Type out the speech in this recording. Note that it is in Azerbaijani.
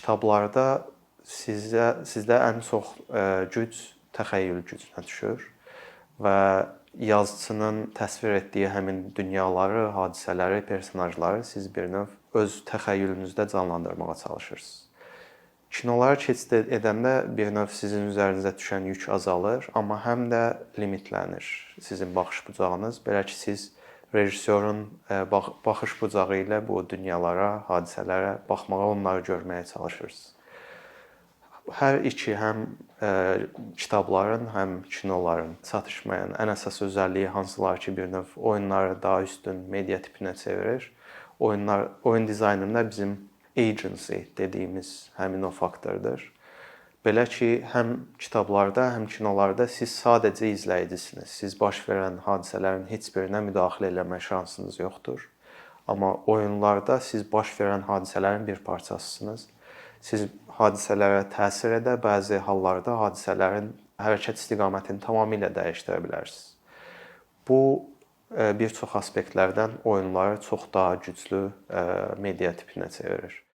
kitablarda sizdə ən çox güc təxəyyül gücünə düşür və yazıçının təsvir etdiyi həmin dünyaları, hadisələri, personajları siz bir növ öz təxəyyülünüzdə canlandırmağa çalışırsınız. Kinolara keçid edəndə bir növ sizin üzərinizə düşən yük azalır, amma həm də limitlənir sizin baxış bucağınız. Belə ki, siz rejissorun baxış bucağı ilə bu dünyalara, hadisələrə baxmağa, onları görməyə çalışırsınız. Hər iki həm kitabların, həm kinoların çatışmayan ən əsas özəlliyi hansılar ki, bir növ oyunları daha üstün media tipinə çevirir. Oyun dizaynında bizim agency dediyimiz həmin o faktordur. Belə ki, həm kitablarda, həm kinolarda siz sadəcə izləyicisiniz. Siz baş verən hadisələrin heç birinə müdaxilə etmə şansınız yoxdur. Amma oyunlarda siz baş verən hadisələrin bir parçasısınız. Siz hadisələrə təsir edə, bəzi hallarda hadisələrin hərəkət istiqamətini tamamilə dəyişdirə bilərsiniz. Bu bir çox aspektlərdən oyunları çox daha güclü media tipinə çevirir.